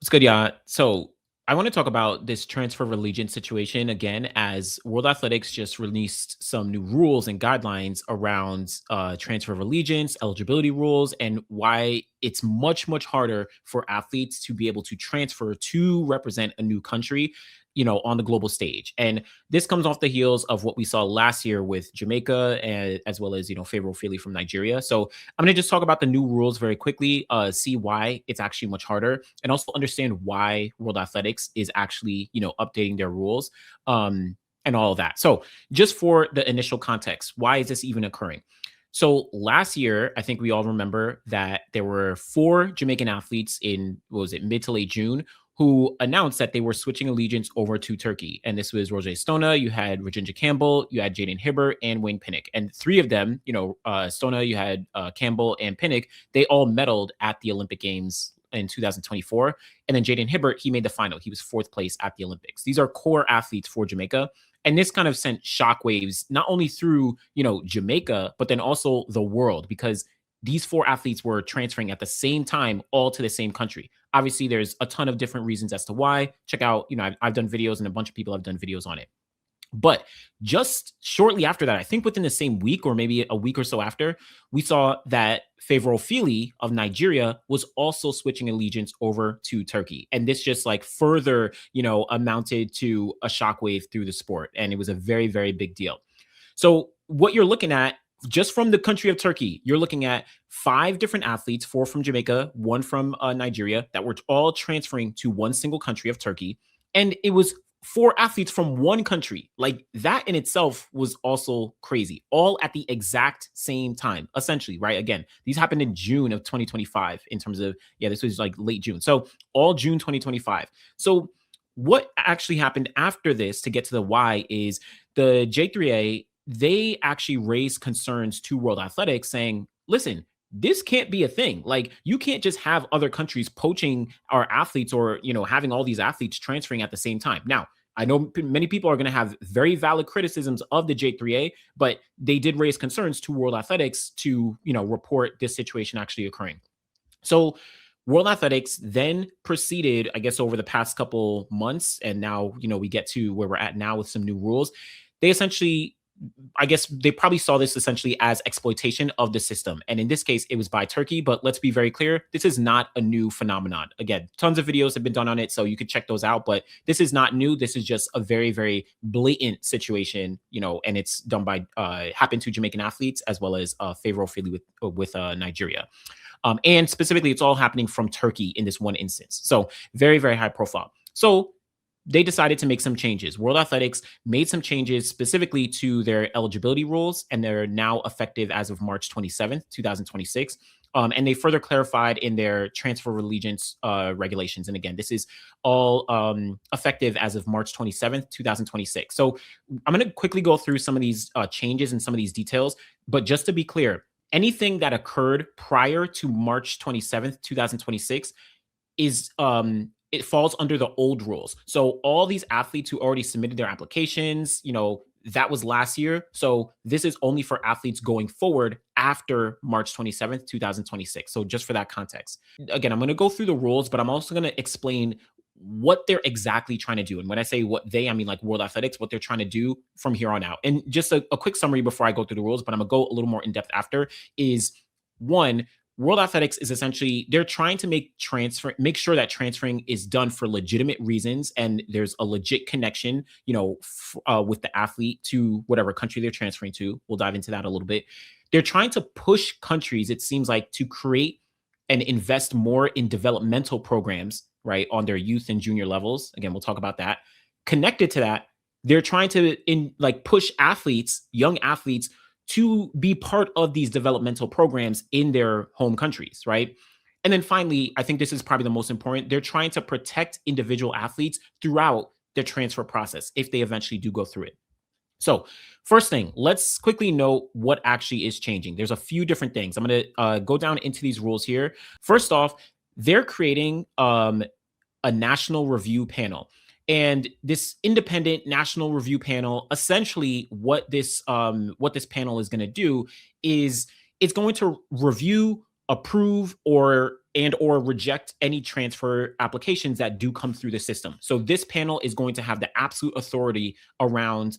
It's good, yeah. So I want to talk about this transfer of allegiance situation again, as World Athletics just released some new rules and guidelines around transfer of allegiance, eligibility rules, and why it's much, much harder for athletes to be able to transfer to represent a new country, on the global stage. And this comes off the heels of what we saw last year with Jamaica, and as well as, Favorable Feely from Nigeria. So I'm going to just talk about the new rules very quickly, see why it's actually much harder, and also understand why World Athletics is actually, updating their rules, and all of that. So, just for the initial context, why is this even occurring? So last year, I think we all remember that there were four Jamaican athletes in, what was it, mid to late June, who announced that they were switching allegiance over to Turkey. And this was Roger Stona, you had Virginia Campbell, you had Jaden Hibbert, and Wayne Pinnock. And three of them, Stona, you had Campbell, and Pinnock, they all medaled at the Olympic Games in 2024. And then Jaden Hibbert, he made the final. He was fourth place at the Olympics. These are core athletes for Jamaica. And this kind of sent shockwaves not only through, Jamaica, but then also the world, because these four athletes were transferring at the same time, all to the same country. Obviously, there's a ton of different reasons as to why. Check out, I've done videos, and a bunch of people have done videos on it. But just shortly after that, I think within the same week or maybe a week or so after, we saw that Favorable Feely of Nigeria was also switching allegiance over to Turkey. And this just like further, amounted to a shockwave through the sport. And it was a very, very big deal. So what you're looking at, just from the country of Turkey, you're looking at five different athletes, four from Jamaica, one from Nigeria, that were all transferring to one single country of Turkey. And it was four athletes from one country. Like, that in itself was also crazy, all at the exact same time, essentially, right? Again, these happened in June of 2025 in terms of, this was like late June. So all June 2025. So what actually happened after this, to get to the why, is the J3A, they actually raised concerns to World Athletics saying, listen, this can't be a thing. Like, you can't just have other countries poaching our athletes, or, having all these athletes transferring at the same time. Now, I know many people are going to have very valid criticisms of the J3A, but they did raise concerns to World Athletics to, report this situation actually occurring. So World Athletics then proceeded, I guess, over the past couple months, and now, we get to where we're at now with some new rules. They essentially, I guess they probably saw this essentially as exploitation of the system. And in this case, it was by Turkey. But let's be very clear, this is not a new phenomenon. Again, tons of videos have been done on it, so you could check those out. But this is not new. This is just a very, very blatant situation, and it's done by, happened to Jamaican athletes, as well as Favorable Feely with Nigeria. And specifically, it's all happening from Turkey in this one instance. So very, very high profile. So they decided to make some changes. World Athletics made some changes specifically to their eligibility rules, and they're now effective as of March 27th, 2026. And they further clarified in their transfer of allegiance regulations. And again, this is all effective as of March 27th, 2026. So I'm going to quickly go through some of these changes and some of these details. But just to be clear, anything that occurred prior to March 27th, 2026 is it falls under the old rules. So all these athletes who already submitted their applications, that was last year. So this is only for athletes going forward after March 27th, 2026. So just for that context. Again, I'm going to go through the rules, but I'm also going to explain what they're exactly trying to do. And when I say what they, I mean like World Athletics, what they're trying to do from here on out. And just a quick summary before I go through the rules, but I'm going to go a little more in depth after, is one, World Athletics is essentially, they're trying to make sure that transferring is done for legitimate reasons, and there's a legit connection, with the athlete to whatever country they're transferring to. We'll dive into that a little bit. They're trying to push countries, it seems like, to create and invest more in developmental programs, right, on their youth and junior levels. Again, we'll talk about that. Connected to that, they're trying to push athletes, young athletes, to be part of these developmental programs in their home countries, right? And then finally, I think this is probably the most important, they're trying to protect individual athletes throughout their transfer process if they eventually do go through it. So first thing, let's quickly note what actually is changing. There's a few different things. I'm going to go down into these rules here. First off, they're creating a national review panel. And this independent national review panel, essentially what this panel is going to do is it's going to review, approve, or and or reject any transfer applications that do come through the system. So this panel is going to have the absolute authority around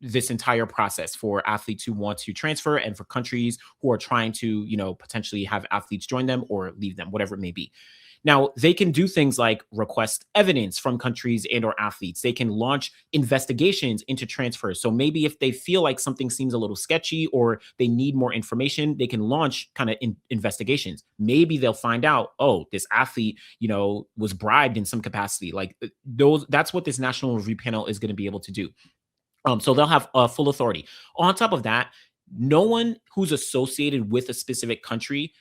this entire process for athletes who want to transfer and for countries who are trying to potentially have athletes join them or leave them, whatever it may be. Now, they can do things like request evidence from countries and or athletes. They can launch investigations into transfers. So maybe if they feel like something seems a little sketchy or they need more information, they can launch kind of investigations. Maybe they'll find out, oh, this athlete, was bribed in some capacity. Like that's what this national review panel is going to be able to do. So they'll have full authority. On top of that, no one who's associated with a specific country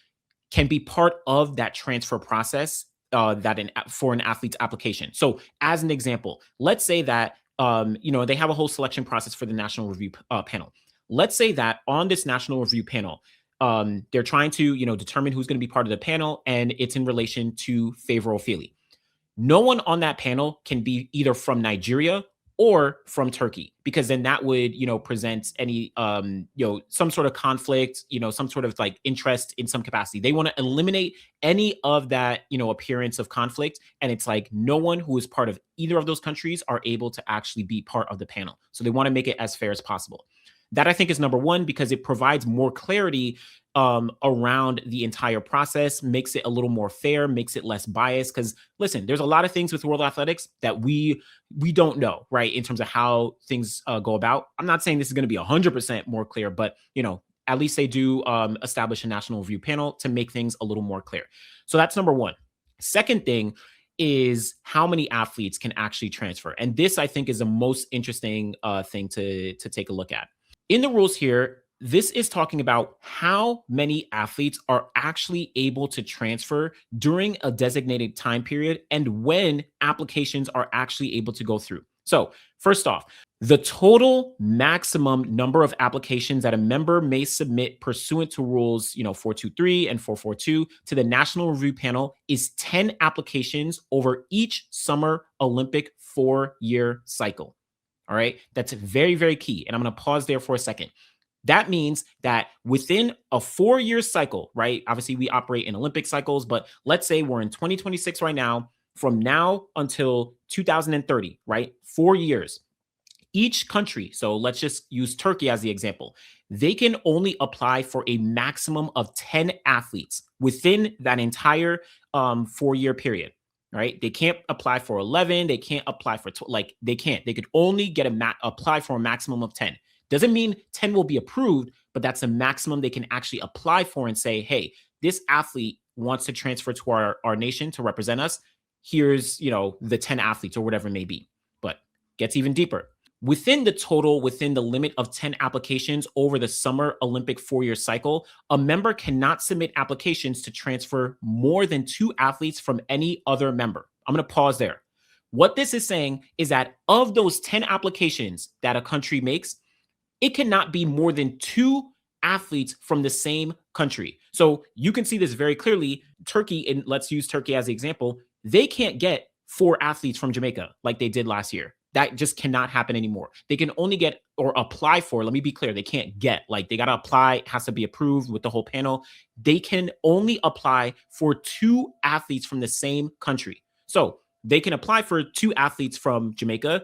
can be part of that transfer process for an athlete's application. So, as an example, let's say that they have a whole selection process for the national review panel. Let's say that on this national review panel, they're trying to determine who's going to be part of the panel, and it's in relation to Favor Ofili. No one on that panel can be either from Nigeria or from Turkey, because then that would, present any, some sort of conflict, some sort of like interest in some capacity. They want to eliminate any of that, appearance of conflict. And it's like no one who is part of either of those countries are able to actually be part of the panel. So they want to make it as fair as possible. That I think is number one, because it provides more clarity around the entire process, makes it a little more fair, makes it less biased. Because listen, there's a lot of things with World Athletics that we don't know, right, in terms of how things go about. I'm not saying this is going to be 100% more clear, but at least they do establish a national review panel to make things a little more clear. So that's number one. Second thing is how many athletes can actually transfer, and this I think is the most interesting thing to take a look at. In the rules here, this is talking about how many athletes are actually able to transfer during a designated time period and when applications are actually able to go through. So, first off, the total maximum number of applications that a member may submit pursuant to rules, 423 and 442 to the National Review Panel is 10 applications over each Summer Olympic 4-year cycle. All right. That's very, very key. And I'm going to pause there for a second. That means that within a 4-year cycle, right? Obviously, we operate in Olympic cycles, but let's say we're in 2026 right now, from now until 2030, right? 4 years. Each country, so let's just use Turkey as the example, they can only apply for a maximum of 10 athletes within that entire 4-year period. Right? They can't apply for 11. They can't apply for, they can't. They could only get apply for a maximum of 10. Doesn't mean 10 will be approved, but that's a maximum they can actually apply for and say, hey, this athlete wants to transfer to our nation to represent us. Here's, the 10 athletes or whatever it may be. But gets even deeper. Within the limit of 10 applications over the Summer Olympic 4-year cycle, a member cannot submit applications to transfer more than 2 athletes from any other member. I'm going to pause there. What this is saying is that of those 10 applications that a country makes, it cannot be more than 2 athletes from the same country. So you can see this very clearly. Turkey, and let's use Turkey as the example, they can't get 4 athletes from Jamaica like they did last year. That just cannot happen anymore. They can only get or apply for, let me be clear, they can't get, like they got to apply, it has to be approved with the whole panel. They can only apply for 2 athletes from the same country. So they can apply for 2 athletes from Jamaica,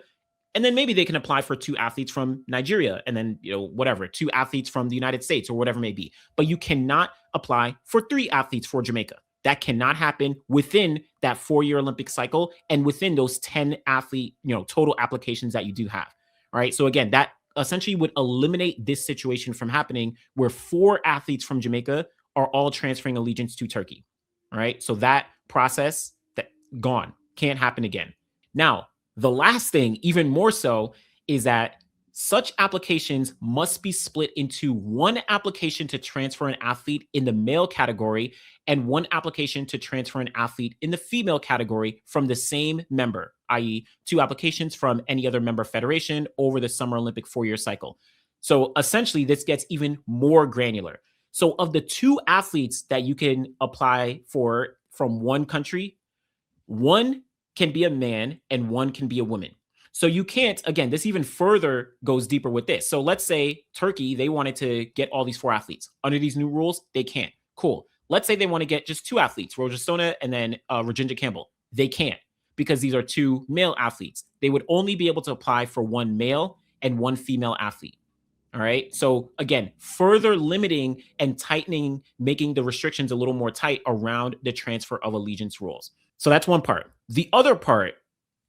and then maybe they can apply for 2 athletes from Nigeria, and then, 2 athletes from the United States or whatever it may be. But you cannot apply for 3 athletes for Jamaica. That cannot happen within that 4-year Olympic cycle and within those 10 athlete, total applications that you do have. All right. So again, that essentially would eliminate this situation from happening where 4 athletes from Jamaica are all transferring allegiance to Turkey. All right. So that process gone, can't happen again. Now, the last thing, even more so, is that such applications must be split into 1 application to transfer an athlete in the male category and 1 application to transfer an athlete in the female category from the same member, i.e., 2 applications from any other member federation over the Summer Olympic 4-year cycle. So essentially, this gets even more granular. So of the 2 athletes that you can apply for from 1 country, 1 can be a man and 1 can be a woman. So you can't, again, this even further goes deeper with this. So let's say Turkey, they wanted to get all these 4 athletes. Under these new rules, they can't. Cool. Let's say they want to get just two athletes, Roger Stona and then Rajendra Campbell. They can't because these are two male athletes. They would only be able to apply for one male and one female athlete. All right. So again, further limiting and tightening, making the restrictions a little more tight around the transfer of allegiance rules. So that's one part. The other part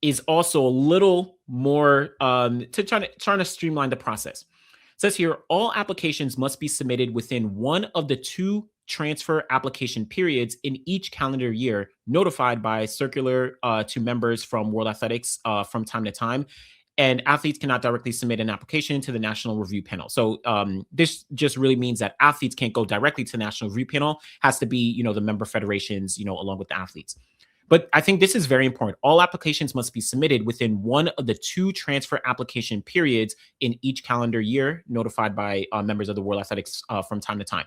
is also a little more to trying to streamline the process. It says here, all applications must be submitted within one of the two transfer application periods in each calendar year, notified by circular to members from World Athletics from time to time. And athletes cannot directly submit an application to the National Review Panel. So this just really means that athletes can't go directly to the National Review Panel. Has to be, the member federations, along with the athletes. But I think this is very important. All applications must be submitted within one of the two transfer application periods in each calendar year, notified by members of the World Athletics from time to time.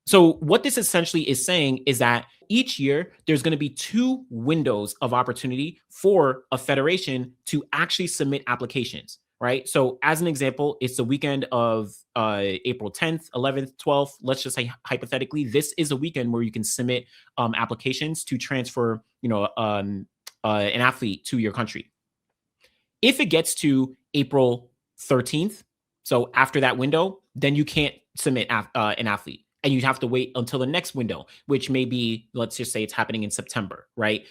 So what this essentially is saying is that each year there's going to be two windows of opportunity for a federation to actually submit applications, right? So as an example, it's the weekend of April 10th, 11th, 12th. Let's just say hypothetically, this is a weekend where you can submit applications to transfer, an athlete to your country. If it gets to April 13th, so after that window, then you can't submit an athlete. And you'd have to wait until the next window, which may be, let's just say it's happening in September, right?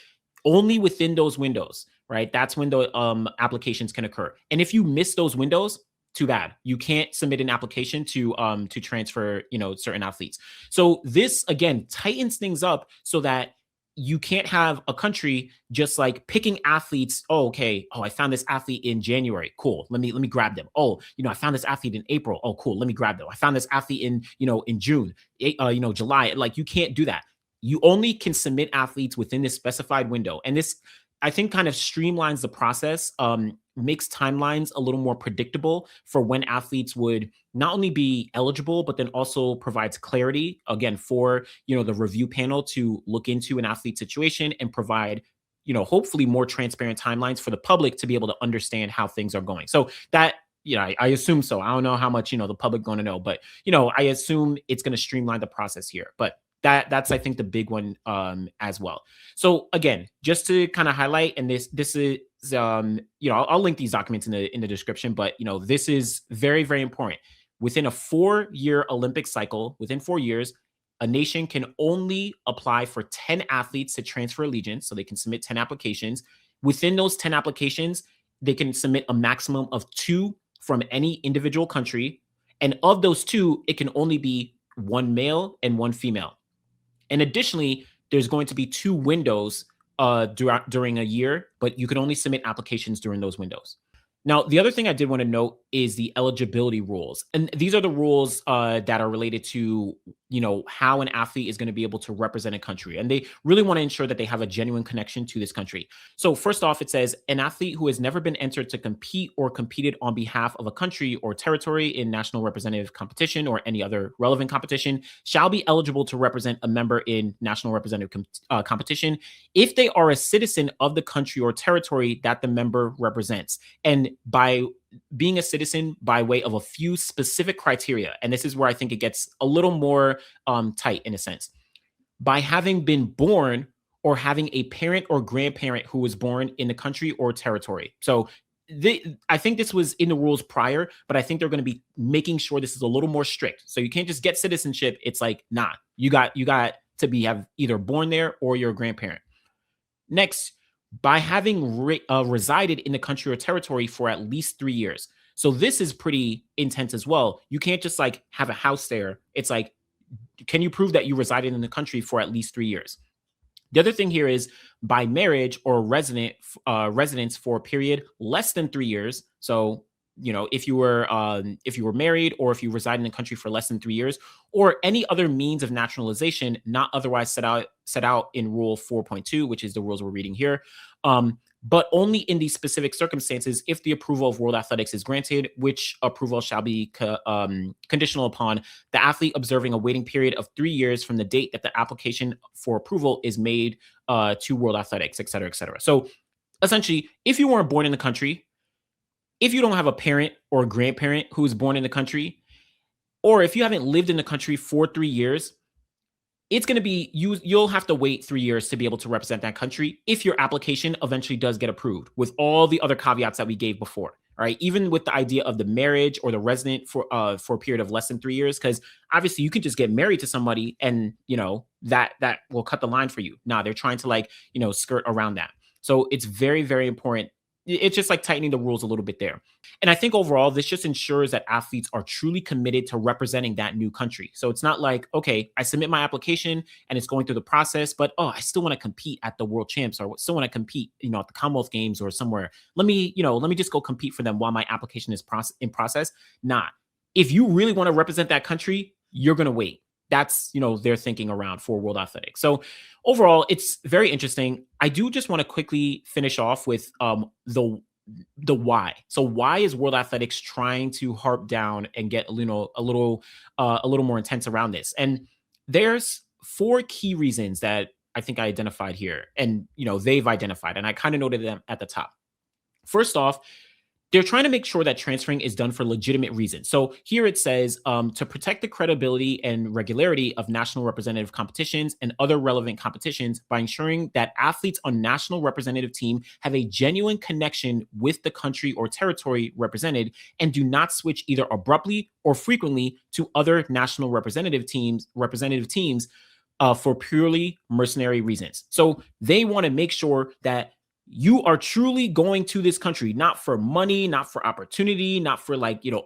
Only within those windows, right? That's when the applications can occur. And if you miss those windows, too bad. You can't submit an application to transfer, certain athletes. So this again tightens things up so that you can't have a country just like picking athletes. Oh, okay. Oh, I found this athlete in January. Cool. Let me grab them. Oh, I found this athlete in April. Oh, cool. Let me grab them. I found this athlete in, in June, July. Like you can't do that. You only can submit athletes within this specified window. And this, I think, kind of streamlines the process, makes timelines a little more predictable for when athletes would not only be eligible, but then also provides clarity again for, the review panel to look into an athlete situation and provide, hopefully more transparent timelines for the public to be able to understand how things are going. So that, I assume so. I don't know how much, the public going to know, but, I assume it's going to streamline the process here. But that's I think the big one as well. So again, just to kind of highlight, and this is I'll link these documents in the description, but this is very, very important. Within a 4-year Olympic cycle, within 4 years, a nation can only apply for 10 athletes to transfer allegiance, so they can submit 10 applications. Within those 10 applications, they can submit a maximum of 2 from any individual country, and of those 2, it can only be 1 male and 1 female. And additionally, there's going to be 2 windows during a year, but you can only submit applications during those windows. Now, the other thing I did want to note is the eligibility rules. And these are the rules that are related to, how an athlete is going to be able to represent a country. And they really want to ensure that they have a genuine connection to this country. So first off, it says an athlete who has never been entered to compete or competed on behalf of a country or territory in national representative competition or any other relevant competition shall be eligible to represent a member in national representative competition if they are a citizen of the country or territory that the member represents. And by being a citizen by way of a few specific criteria, and this is where I think it gets a little more tight in a sense, by having been born or having a parent or grandparent who was born in the country or territory. So I think this was in the rules prior, but I think they're going to be making sure this is a little more strict. So you can't just get citizenship. It's like, nah, you got to have either born there or you're a grandparent. Next, by having resided in the country or territory for at least 3 years. So this is pretty intense as well. You can't just like have a house there. It's like, can you prove that you resided in the country for at least 3 years? The other thing here is by marriage or residence for a period less than 3 years. So, if you were married or if you reside in the country for less than 3 years, or any other means of naturalization not otherwise set out in Rule 4.2, which is the rules we're reading here, but only in these specific circumstances if the approval of World Athletics is granted, which approval shall be conditional upon the athlete observing a waiting period of 3 years from the date that the application for approval is made to World Athletics, et cetera, et cetera. So essentially, if you weren't born in the country, if you don't have a parent or a grandparent who was born in the country, or if you haven't lived in the country for 3 years, it's going to be you'll have to wait 3 years to be able to represent that country if your application eventually does get approved with all the other caveats that we gave before. All right, even with the idea of the marriage or the resident for a period of less than 3 years, because obviously you can just get married to somebody and that will cut the line for you. Nah, they're trying to like skirt around that. So it's very, very important. It's just like tightening the rules a little bit there. And I think overall, this just ensures that athletes are truly committed to representing that new country. So it's not like, okay, I submit my application and it's going through the process, but I still want to compete at the world champs or still want to compete, at the Commonwealth Games or somewhere. Let me just go compete for them while my application is in process. Nah. If you really want to represent that country, you're gonna wait. That's their thinking around for World Athletics. So overall, it's very interesting. I do just want to quickly finish off with the why. So why is World Athletics trying to harp down and get a little more intense around this? And there's four key reasons that I think I identified here, and they've identified, and I kind of noted them at the top. First off, they're trying to make sure that transferring is done for legitimate reasons. So here it says to protect the credibility and regularity of national representative competitions and other relevant competitions by ensuring that athletes on national representative team have a genuine connection with the country or territory represented and do not switch either abruptly or frequently to other national representative teams for purely mercenary reasons. So they want to make sure that you are truly going to this country, not for money, not for opportunity, not for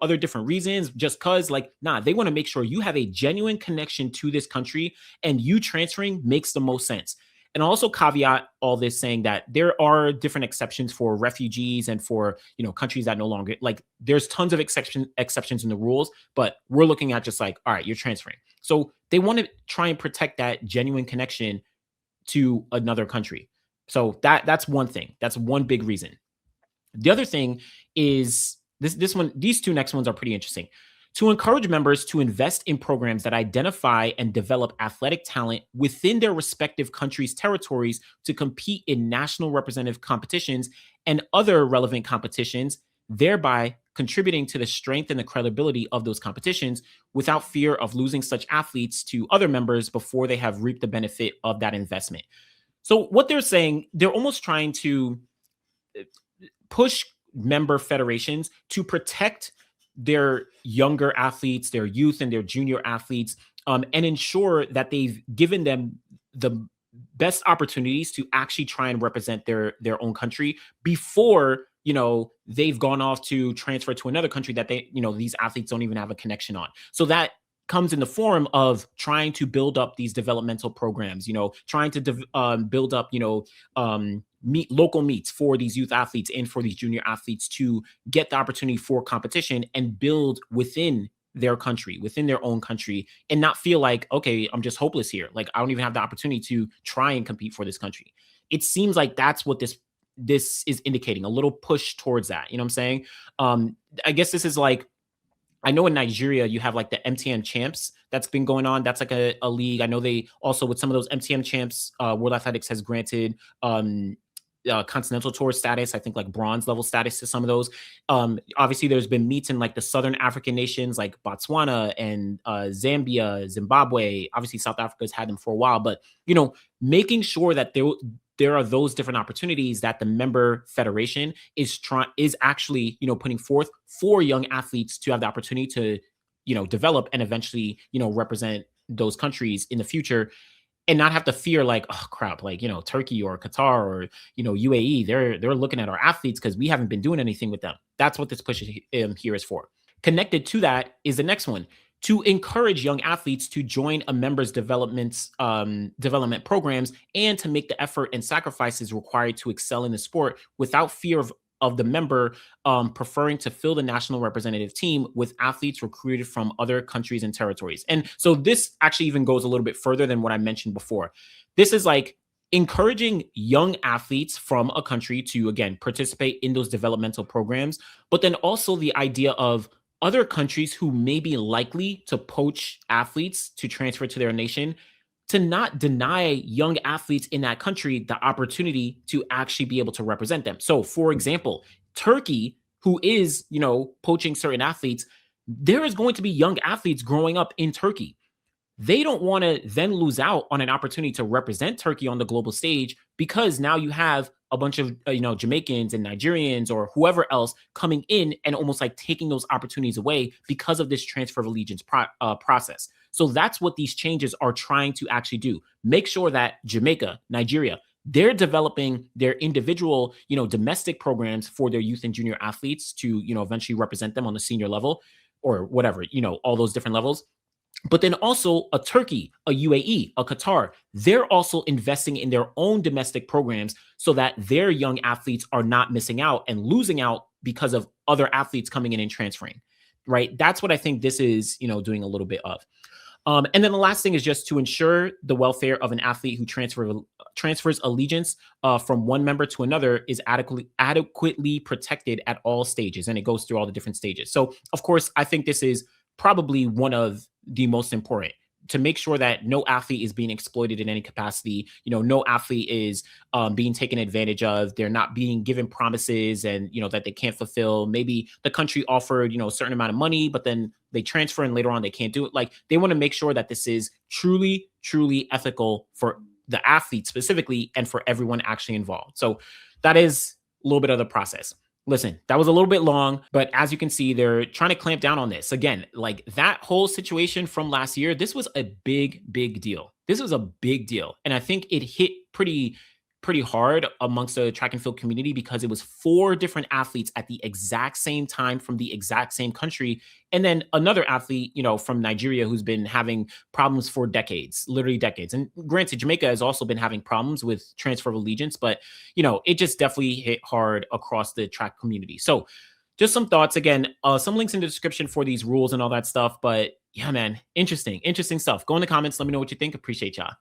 other different reasons, just cause they want to make sure you have a genuine connection to this country and you transferring makes the most sense. And also caveat all this saying that there are different exceptions for refugees and for, countries that no longer there's tons of exceptions in the rules, but we're looking at just all right, you're transferring. So they want to try and protect that genuine connection to another country. So that's one thing. That's one big reason. The other thing is this one. These two next ones are pretty interesting. To encourage members to invest in programs that identify and develop athletic talent within their respective countries' territories to compete in national representative competitions and other relevant competitions, thereby contributing to the strength and the credibility of those competitions without fear of losing such athletes to other members before they have reaped the benefit of that investment. So what they're saying, they're almost trying to push member federations to protect their younger athletes, their youth and their junior athletes, and ensure that they've given them the best opportunities to actually try and represent their own country before they've gone off to transfer to another country that these athletes don't even have a connection on. So that comes in the form of trying to build up these developmental programs, trying to build up, local meets for these youth athletes and for these junior athletes to get the opportunity for competition and build within their country, within their own country, and not feel like, okay, I'm just hopeless here. I don't even have the opportunity to try and compete for this country. It seems like that's what this is indicating, a little push towards that. You know what I'm saying? I guess this is I know in Nigeria, you have the MTN champs that's been going on. That's a league. I know they also, with some of those MTN champs, World Athletics has granted continental tour status, I think bronze level status to some of those. Obviously, there's been meets in the Southern African nations like Botswana and Zambia, Zimbabwe. Obviously, South Africa's had them for a while, but making sure that there are those different opportunities that the member federation is actually putting forth for young athletes to have the opportunity to develop and eventually represent those countries in the future, and not have to fear oh crap, Turkey or Qatar or UAE, they're looking at our athletes because we haven't been doing anything with them. That's what this push here is for. Connected to that is the next one: to encourage young athletes to join a member's development programs and to make the effort and sacrifices required to excel in the sport without fear of the member preferring to fill the national representative team with athletes recruited from other countries and territories. And so this actually even goes a little bit further than what I mentioned before. This is encouraging young athletes from a country to, again, participate in those developmental programs, but then also the idea of other countries who may be likely to poach athletes to transfer to their nation, to not deny young athletes in that country the opportunity to actually be able to represent them. So, for example, Turkey, who is, poaching certain athletes, there is going to be young athletes growing up in Turkey. they don't want to then lose out on an opportunity to represent Turkey on the global stage, because now you have a bunch of Jamaicans and Nigerians or whoever else coming in and almost like taking those opportunities away because of this transfer of allegiance process. So that's what these changes are trying to actually do. Make sure that Jamaica, Nigeria, they're developing their individual, domestic programs for their youth and junior athletes to, eventually represent them on the senior level or whatever, all those different levels. But then also a Turkey, a UAE, a Qatar, they're also investing in their own domestic programs so that their young athletes are not missing out and losing out because of other athletes coming in and transferring. Right. That's what I think this is, doing a little bit of. And then the last thing is just to ensure the welfare of an athlete who transfers allegiance from one member to another is adequately protected at all stages, and it goes through all the different stages. So, of course, I think this is probably one of the most important, to make sure that no athlete is being exploited in any capacity. No athlete is being taken advantage of. They're not being given promises and, that they can't fulfill. Maybe the country offered, a certain amount of money, but then they transfer and later on they can't do it. Like, they want to make sure that this is truly, truly ethical for the athlete specifically and for everyone actually involved. So that is a little bit of the process. Listen, that was a little bit long, but as you can see, they're trying to clamp down on this. Again, like that whole situation from last year, this was a big, big deal. This was a big deal. And I think it hit pretty hard amongst the track and field community because it was four different athletes at the exact same time from the exact same country. And then another athlete, from Nigeria who's been having problems for decades, literally decades. And granted, Jamaica has also been having problems with transfer of allegiance, but, it just definitely hit hard across the track community. So just some thoughts. Again, some links in the description for these rules and all that stuff. But yeah, man, interesting stuff. Go in the comments. Let me know what you think. Appreciate y'all.